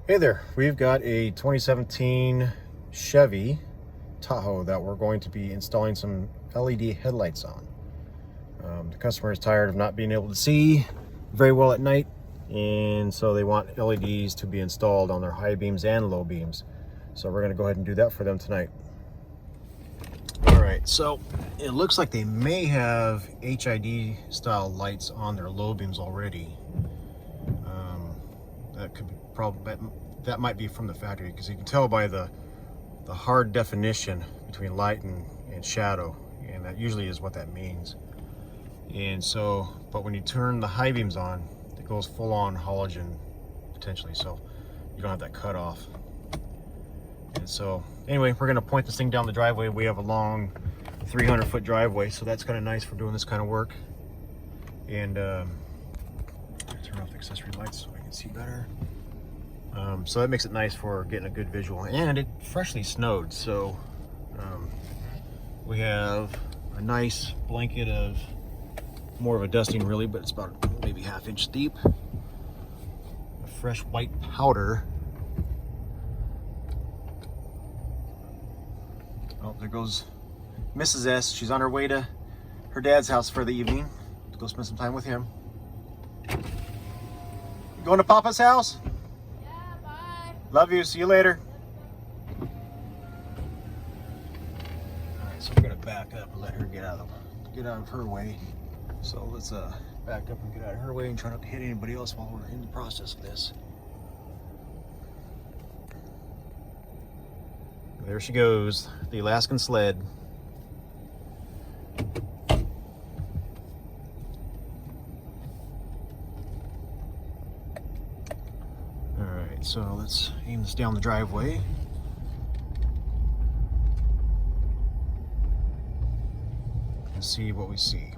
Hey there, we've got a 2017 Chevy Tahoe that we're going to be installing some LED headlights on. The customer is tired of not being able to see very well at night, and so they want LEDs to be installed on their high beams and low beams. So we're going to go ahead and do that for them tonight. All right, so it looks like they may have HID style lights on their low beams already. That could be that might be from the factory, because you can tell by the hard definition between light and shadow, and that usually is what that means. And so, but when you turn the high beams on, it goes full on halogen potentially, so you don't have that cut off. And so anyway, we're going to point this thing down the driveway. We have a long 300-foot driveway, so that's kind of nice for doing this kind of work. And turn off the accessory lights so I can see better. So that makes it nice for getting a good visual. And it freshly snowed, so we have a nice blanket of more of a dusting really, but it's about maybe ½ inch deep. A fresh white powder. Oh, there goes Mrs. S. She's on her way to her dad's house for the evening to go spend some time with him. You going to Papa's house? Yeah, bye. Love you. See you later. Alright, so we're gonna back up and let her get out of her way. So let's back up and get out of her way and try not to hit anybody else while we're in the process of this. There she goes, the Alaskan sled. Alright, so let's aim this down the driveway. And see what we see.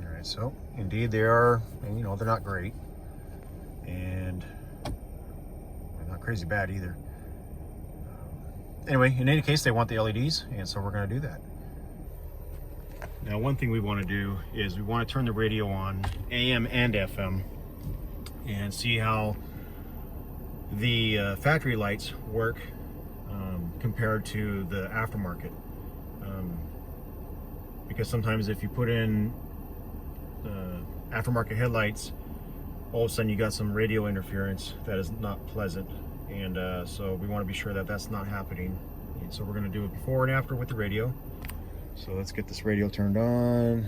Alright, so indeed they are, and you know, they're not great. And not crazy bad either. Anyway, in any case, they want the LEDs, and so we're going to do that. Now, one thing we want to do is we want to turn the radio on AM and FM and see how the factory lights work compared to the aftermarket. Because sometimes if you put in aftermarket headlights, all of a sudden you got some radio interference that is not pleasant. And so we want to be sure that that's not happening. And so we're going to do it before and after with the radio. So let's get this radio turned on.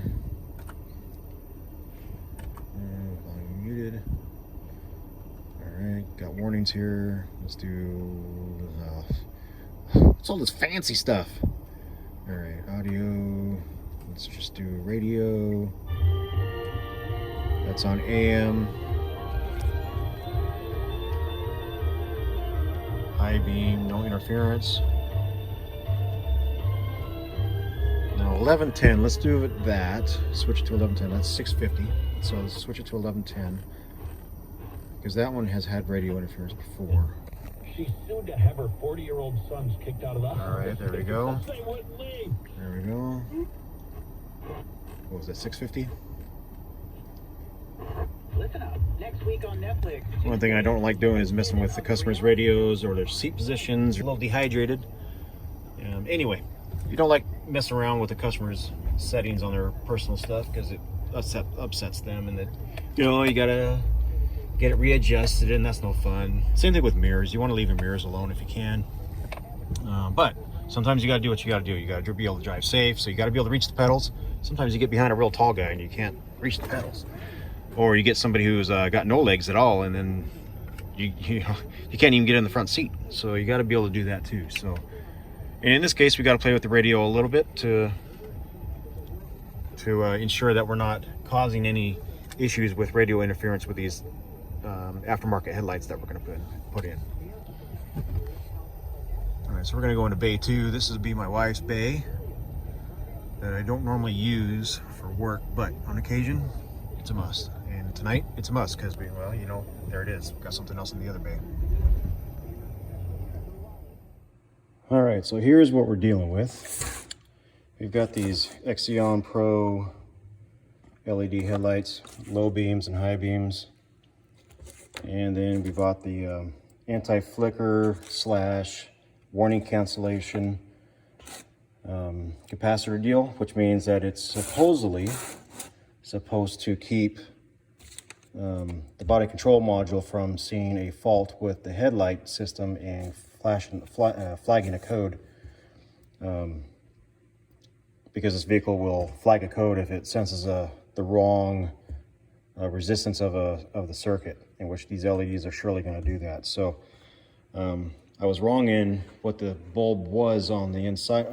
And volume muted. Alright, got warnings here. Let's do... what's all this fancy stuff? Alright, audio. Let's just do radio. That's on AM. High beam, no interference. Now 1110, let's do it that. Switch it to 1110, that's 650. So let's switch it to 1110. Because that one has had radio interference before. She's soon to have her 40-year-old sons kicked out of the house. Alright, there we go. They wouldn't leave. There we go. What was that, 650? Listen up. Next week on Netflix. One thing I don't like doing is messing with the customer's radios or their seat positions. They're a little dehydrated. Anyway, you don't like messing around with the customer's settings on their personal stuff because it upsets them, and that, you know, you gotta get it readjusted, and that's no fun. Same thing with mirrors. You want to leave your mirrors alone if you can. But sometimes you gotta do what you gotta do. You gotta be able to drive safe, so you gotta be able to reach the pedals. Sometimes you get behind a real tall guy and you can't reach the pedals. Or you get somebody who's got no legs at all, and then you can't even get in the front seat. So you got to be able to do that too. So, and in this case, we got to play with the radio a little bit to ensure that we're not causing any issues with radio interference with these aftermarket headlights that we're going to put in. All right, so we're going to go into bay 2. This would be my wife's bay that I don't normally use for work, but on occasion, it's a must. And tonight, it's a must because well, you know, there it is. We've got something else in the other bay. All right, so here's what we're dealing with. We've got these Xeon Pro LED headlights, low beams and high beams. And then we bought the anti-flicker slash warning cancellation capacitor deal, which means that it's supposedly supposed to keep the body control module from seeing a fault with the headlight system and flagging a code, because this vehicle will flag a code if it senses the wrong resistance of the circuit, in which these LEDs are surely going to do that. So I was wrong in what the bulb was on the inside.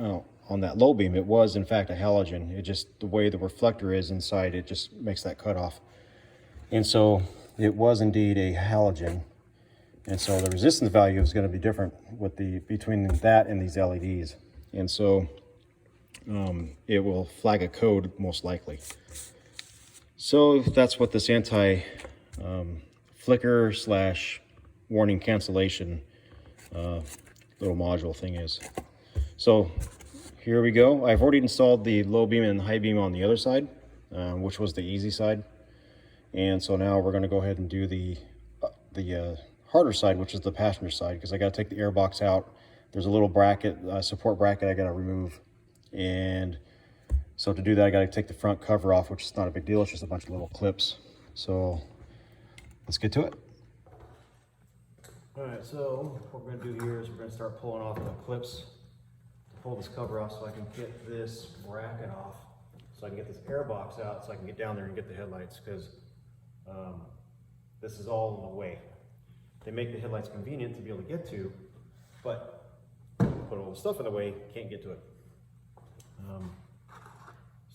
On that low beam, it was in fact a halogen. It just, the way the reflector is inside, it just makes that cutoff. And so it was indeed a halogen. And so the resistance value is going to be different with between that and these LEDs. And so it will flag a code most likely. So that's what this flicker slash warning cancellation little module thing is. So here we go. I've already installed the low beam and high beam on the other side, which was the easy side. And so now we're going to go ahead and do the harder side, which is the passenger side, because I got to take the air box out. There's a little bracket, support bracket I got to remove. And so to do that, I got to take the front cover off, which is not a big deal. It's just a bunch of little clips. So let's get to it. All right, so what we're going to do here is we're going to start pulling off the clips to pull this cover off so I can get this bracket off, so I can get this air box out, so I can get down there and get the headlights, because this is all in the way. They make the headlights convenient to be able to get to, but put all the stuff in the way, can't get to it.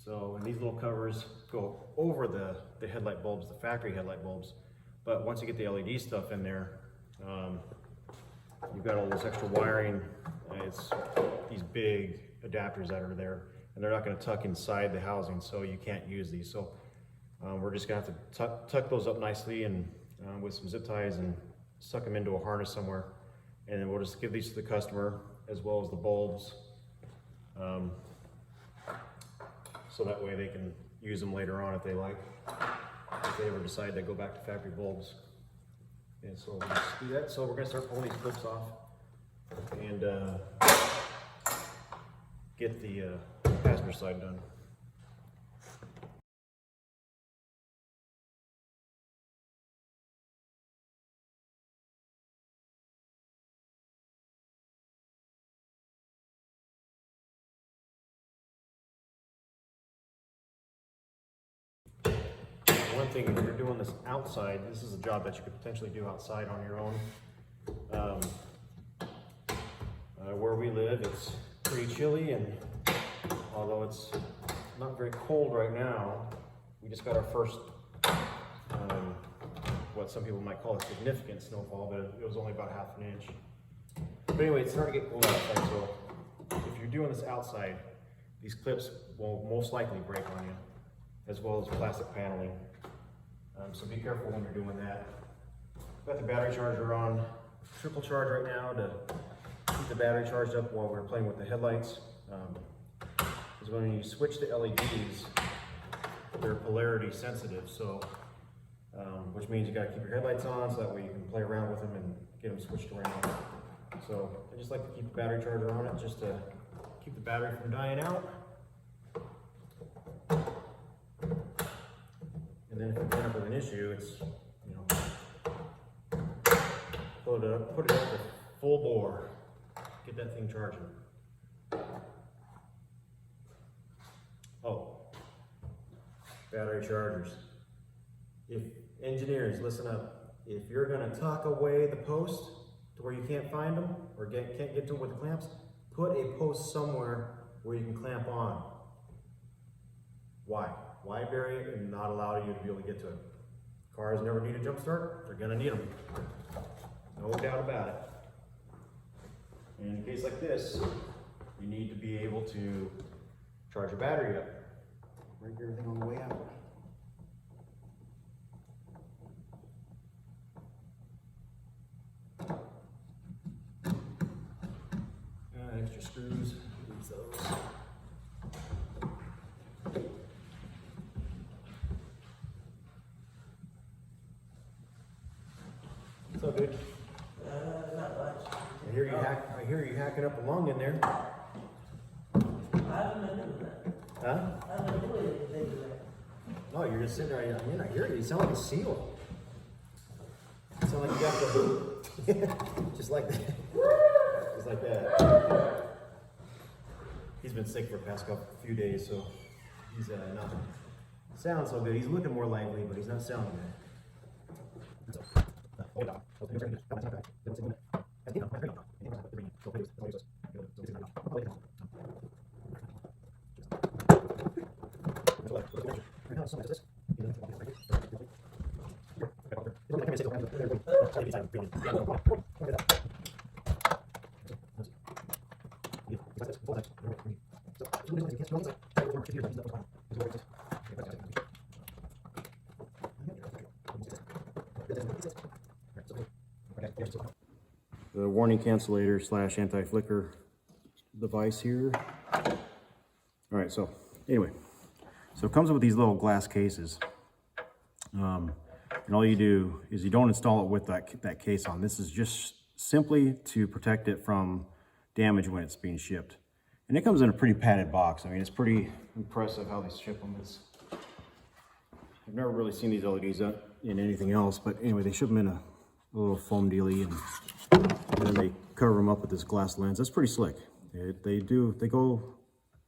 And these little covers go over the headlight bulbs, the factory headlight bulbs, but once you get the LED stuff in there, you've got all this extra wiring. It's these big adapters that are there, and they're not going to tuck inside the housing, so you can't use these. So we're just going to have to tuck those up nicely and with some zip ties and suck them into a harness somewhere, and then we'll just give these to the customer as well as the bulbs, so that way they can use them later on if they like, if they ever decide to go back to factory bulbs. And so we'll just do that. So we're going to start pulling these clips off and get the passenger side done. One thing, if you're doing this outside, this is a job that you could potentially do outside on your own. Where we live, it's pretty chilly, and although it's not very cold right now, we just got our first, what some people might call a significant snowfall, but it was only about ½ an inch. But anyway, it's starting to get cold outside, so if you're doing this outside, these clips will most likely break on you, as well as plastic paneling. So be careful when you're doing that. Got the battery charger on triple charge right now to keep the battery charged up while we're playing with the headlights. Because when you switch to LEDs, they're polarity sensitive, so which means you got to keep your headlights on so that way you can play around with them and get them switched around. So I just like to keep the battery charger on it just to keep the battery from dying out. And then if you end up with an issue, it's, you know, put it up to full bore, get that thing charging. Oh, battery chargers. If engineers, listen up. If you're going to tuck away the post to where you can't find them or can't get to them with the clamps, put a post somewhere where you can clamp on. Why? Why bury it and not allow you to be able to get to it? Cars never need a jump start. They're going to need them. No doubt about it. And in a case like this, you need to be able to charge your battery up. Break everything on the way out. Extra screws, use those. good? Not much. I hear you hacking up a lung in there. I haven't been doing that. Huh? I haven't been doing anything to that. No, you're just sitting there. I mean, I hear you. You sound like a seal. You sound like you got the just like that. Just like that. He's been sick for the past few days, so he's not sounding so good. He's looking more lively, but he's not sounding good. The warning cancelator / anti-flicker device here. All right, so anyway, so it comes with these little glass cases. And all you do is you don't install it with that case on. This is just simply to protect it from damage when it's being shipped. And it comes in a pretty padded box. I mean, it's pretty impressive how they ship them. I've never really seen these LEDs in anything else, but anyway, they ship them in a little foam dealie, and then they cover them up with this glass lens. That's pretty slick. They go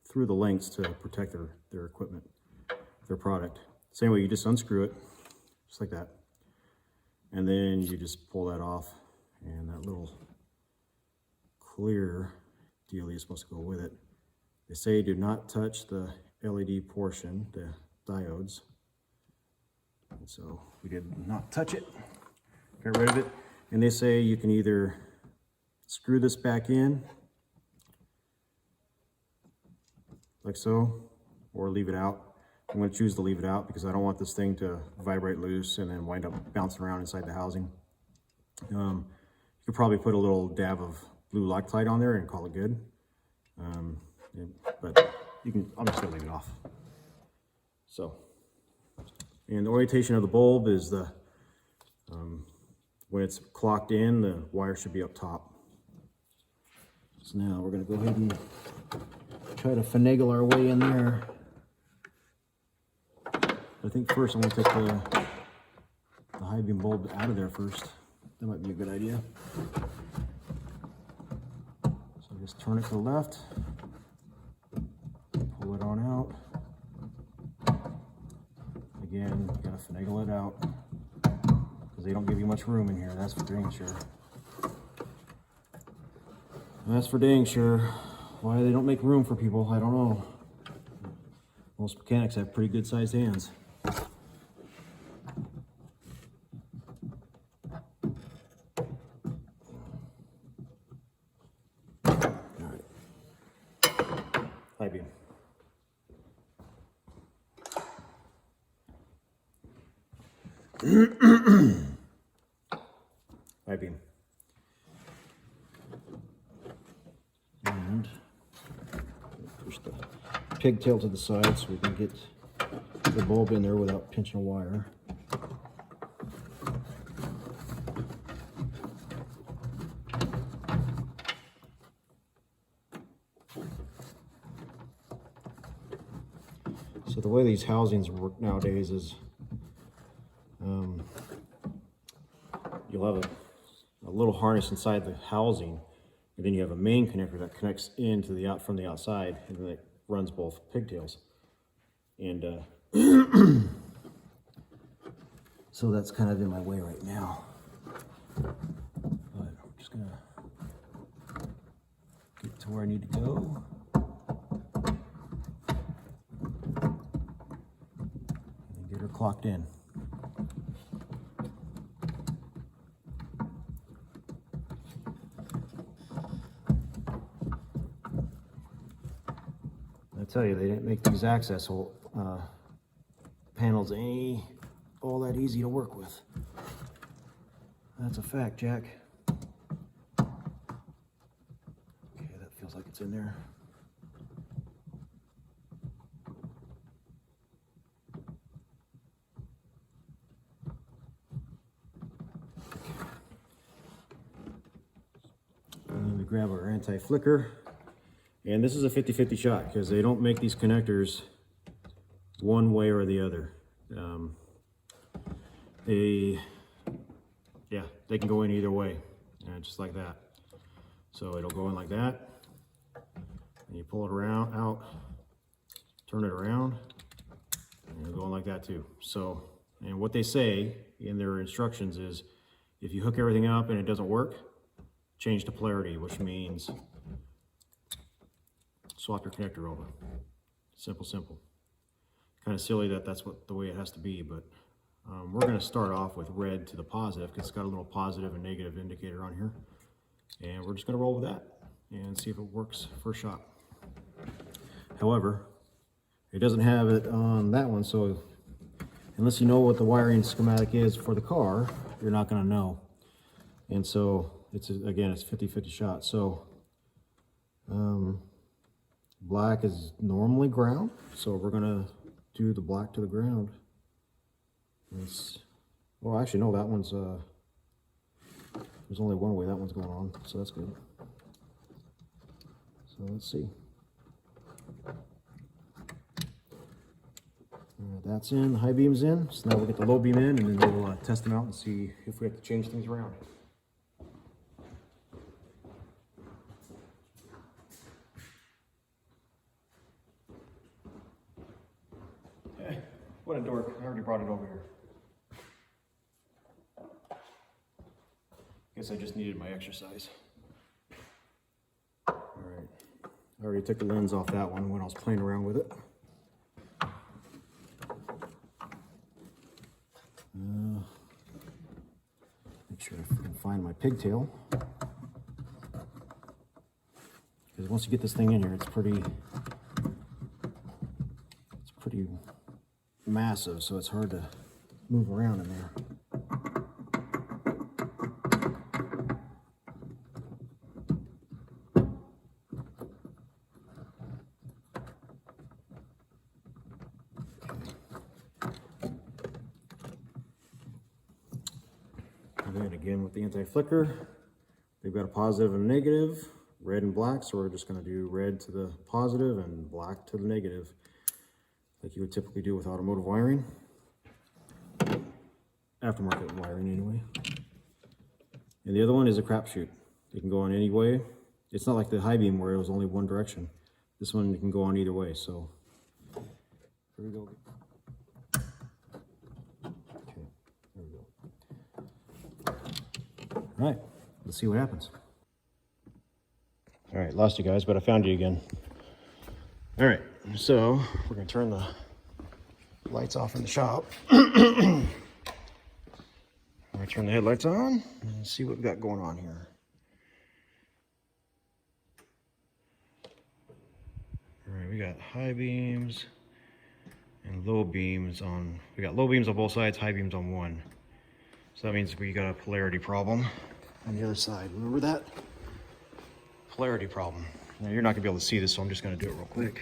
through the lengths to protect their equipment, their product. Same way, you just unscrew it, just like that. And then you just pull that off, and that little clear dealie is supposed to go with it. They say do not touch the LED portion, the diodes. And so we did not touch it, got rid of it. And they say you can either screw this back in, like so, or leave it out. I'm going to choose to leave it out because I don't want this thing to vibrate loose and then wind up bouncing around inside the housing. You could probably put a little dab of blue Loctite on there and call it good. But I'm just going to leave it off. So, and the orientation of the bulb is when it's clocked in, the wire should be up top. So now we're going to go ahead and try to finagle our way in there. I think first I'm going to take the high beam bulb out of there first. That might be a good idea. So just turn it to the left, pull it on out. Again, you gotta finagle it out because they don't give you much room in here, that's for dang sure. That's for dang sure. Why they don't make room for people, I don't know. Most mechanics have pretty good sized hands. High beam. High beam. And push the pigtail to the side so we can get the bulb in there without pinching a wire. So the way these housings work nowadays is you'll have a little harness inside the housing, and then you have a main connector that connects into from the outside, and then it runs both pigtails. And so that's kind of in my way right now. But I'm just gonna get to where I need to go. And get her clocked in. I tell you, they didn't make these access hole panels all that easy to work with. That's a fact, Jack. Okay, that feels like it's in there. grab our anti-flicker. And this is a 50-50 shot because they don't make these connectors one way or the other. They can go in either way, just like that. So it'll go in like that, and you pull it around, out, turn it around, and it'll go in like that too. So, and what they say in their instructions is, if you hook everything up and it doesn't work, change to polarity, which means swap your connector over. Simple, simple. Kind of silly that that's the way it has to be, but we're going to start off with red to the positive because it's got a little positive and negative indicator on here. And we're just going to roll with that and see if it works first shot. However, it doesn't have it on that one, so unless you know what the wiring schematic is for the car, you're not going to know. And so it's, again, it's 50-50 shot. So black is normally ground, so we're going to do the black to the ground. Well, actually, no, that one's, there's only one way that one's going on, so that's good. So let's see. That's in, the high beam's in, so now we'll get the low beam in, and then we'll test them out and see if we have to change things around. Hey, what a dork, I already brought it over here. Guess I just needed my exercise. All right, I already took the lens off that one when I was playing around with it. Make sure I can find my pigtail. Because once you get this thing in here, it's pretty massive, so it's hard to move around in there. And then again with the anti-flicker, they've got a positive and a negative, red and black, so we're just going to do red to the positive and black to the negative, like you would typically do with automotive wiring. Aftermarket wiring anyway. And the other one is a crapshoot. It can go on any way. It's not like the high beam where it was only one direction. This one can go on either way, so here we go. Okay, there we go. All right, let's see what happens. All right, lost you guys, but I found you again. All right, so we're gonna turn the lights off in the shop. I'm gonna turn the headlights on and see what we got going on here. All right, we got high beams and low beams on, we got low beams on both sides, high beams on one. So that means we got a polarity problem on the other side. Remember that? Polarity problem. Now you're not gonna be able to see this, so I'm just gonna do it real quick.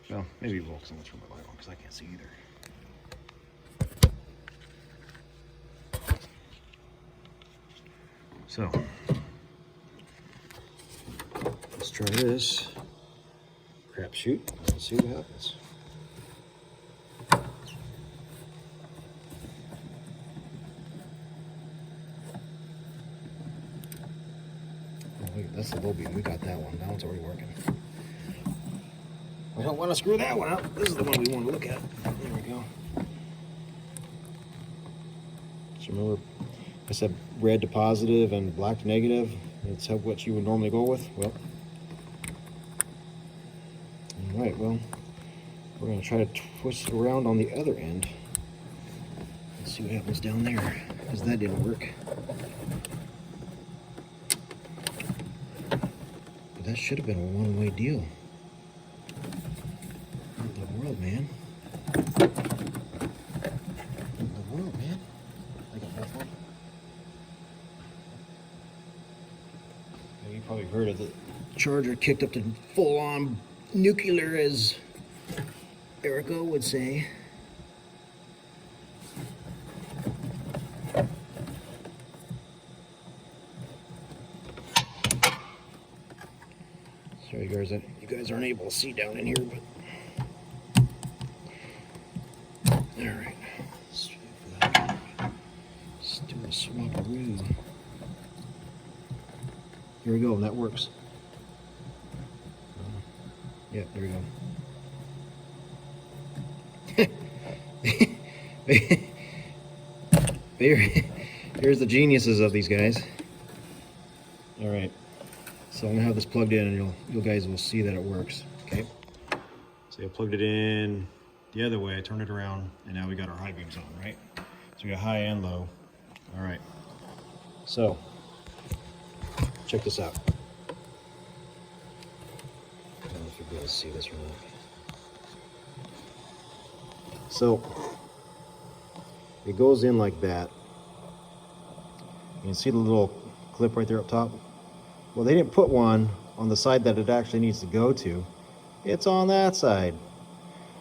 Well, maybe you will, because I'm gonna turn my light on because I can't see either. So, let's try this crapshoot. Let's see what happens. That's the low beam. We got that one. That one's already working. We don't want to screw that one up. This is the one we want to look at. There we go. So remember, I said red to positive and black to negative. That's what you would normally go with. Well, all right. Well, we're going to try to twist it around on the other end. Let's see what happens down there, because that didn't work. That should have been a one-way deal. What in the world, man? What in the world, man? I got that one. Yeah, you probably heard of the Charger kicked up to full-on nuclear, as Erica would say. you guys aren't able to see down in here, but all right. Let's do a swap-a-roo. Here we go. That works. Yeah, there we go. Here's the geniuses of these guys. All right, so I'm gonna have this plugged in, and you guys will see that it works. Okay. So I plugged it in the other way. I turned it around, and now we got our high beams on, right? So we got high and low. All right. So check this out. I don't know if you'll be able to see this or not. So it goes in like that. You can see the little clip right there up top. Well, they didn't put one on the side that it actually needs to go to. It's on that side.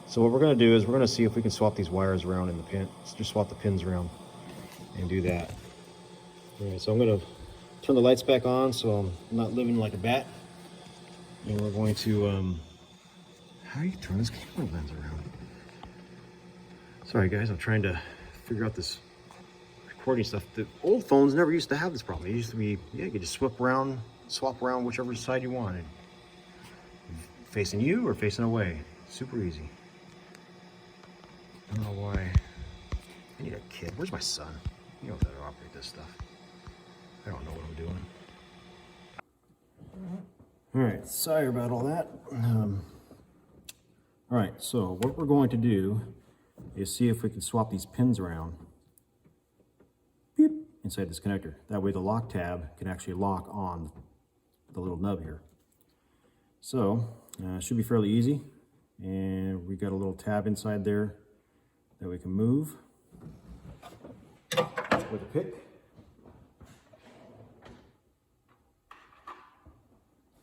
So what we're going to do is we're going to see if we can swap these wires around in the pin. Let's just swap the pins around and do that. All right, so I'm going to turn the lights back on so I'm not living like a bat. And we're going to, how do you turn this camera lens around? Sorry guys, I'm trying to figure out this recording stuff. The old phones never used to have this problem. It used to be, yeah, you could just swap around whichever side you wanted. Facing you or facing away. Super easy. I don't know why. I need a kid. Where's my son? He knows how to operate this stuff. I don't know what I'm doing. All right, sorry about all that. All right, so what we're going to do is see if we can swap these pins around. Beep, inside this connector. That way the lock tab can actually lock on the little nub here. So, it should be fairly easy. And we got a little tab inside there that we can move with a pick.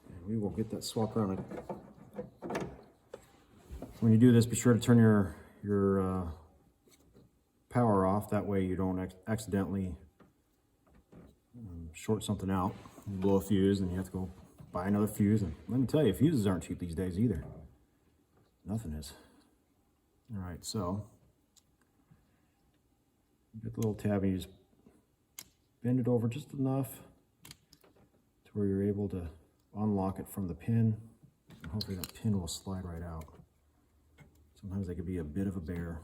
And we will get that swapped around. When you do this, be sure to turn your power off. That way you don't accidentally short something out. You blow a fuse and you have to go buy another fuse. And let me tell you, fuses aren't cheap these days either. Nothing is. All right, so get the little tab and you just bend it over just enough to where you're able to unlock it from the pin. And hopefully that pin will slide right out. Sometimes they could be a bit of a bear.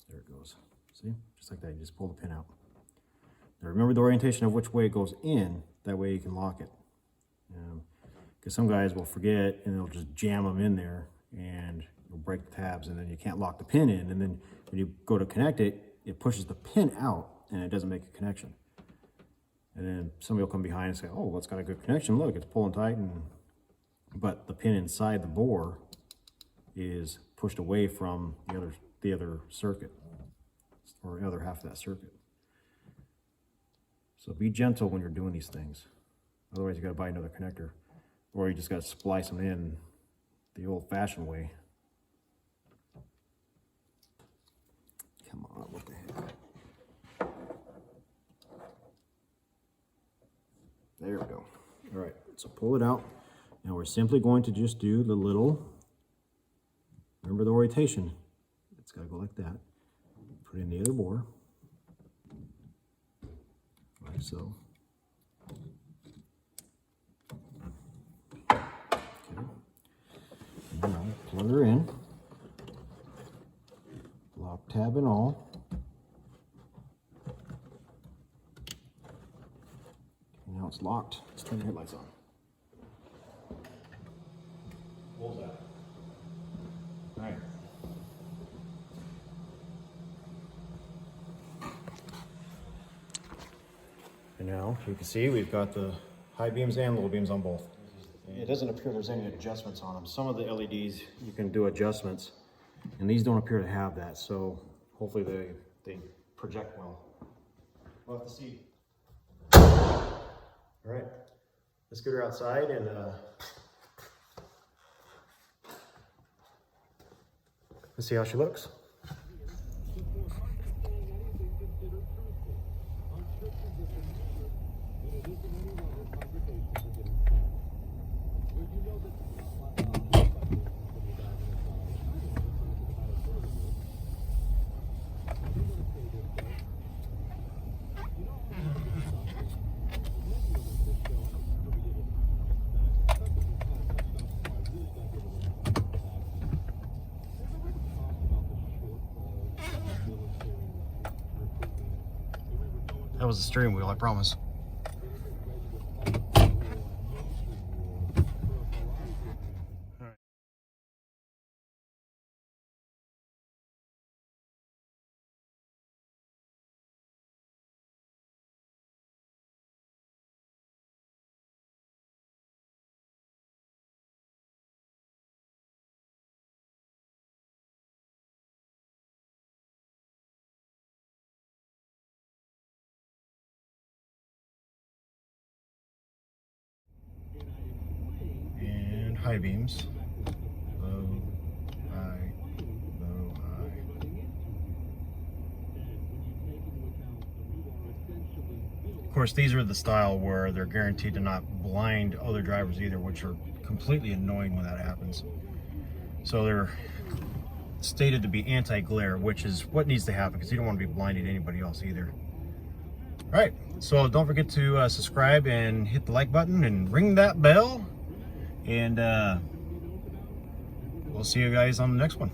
There it goes. See? Just like that, you just pull the pin out. Now remember the orientation of which way it goes in, that way you can lock it. Because some guys will forget and they'll just jam them in there and you'll break the tabs and then you can't lock the pin in, and then when you go to connect it, it pushes the pin out and it doesn't make a connection. And then somebody will come behind and say, oh, well, it's got a good connection. Look, it's pulling tight, but the pin inside the bore is pushed away from the other circuit, or the other half of that circuit. So be gentle when you're doing these things. Otherwise, you got to buy another connector, or you just got to splice them in the old-fashioned way. Come on, what the heck? There we go. All right, so pull it out. Now we're simply going to just do the little, remember the orientation. It's got to go like that. Put in the other bore, like so. Okay. And now plug her in. Lock tab and all. And now it's locked. Let's turn the headlights on. What was that? All right. And now you can see we've got the high beams and low beams on both. It doesn't appear there's any adjustments on them. Some of the LEDs you can do adjustments, and these don't appear to have that. So hopefully they project well. We'll have to see. All right, let's get her outside and let's see how she looks. That was the steering wheel, I promise. And high beams. Low, high, low, high. Of course, these are the style where they're guaranteed to not blind other drivers either, which are completely annoying when that happens. So they're stated to be anti-glare, which is what needs to happen because you don't want to be blinding anybody else either. All right, so don't forget to subscribe and hit the like button and ring that bell. And we'll see you guys on the next one.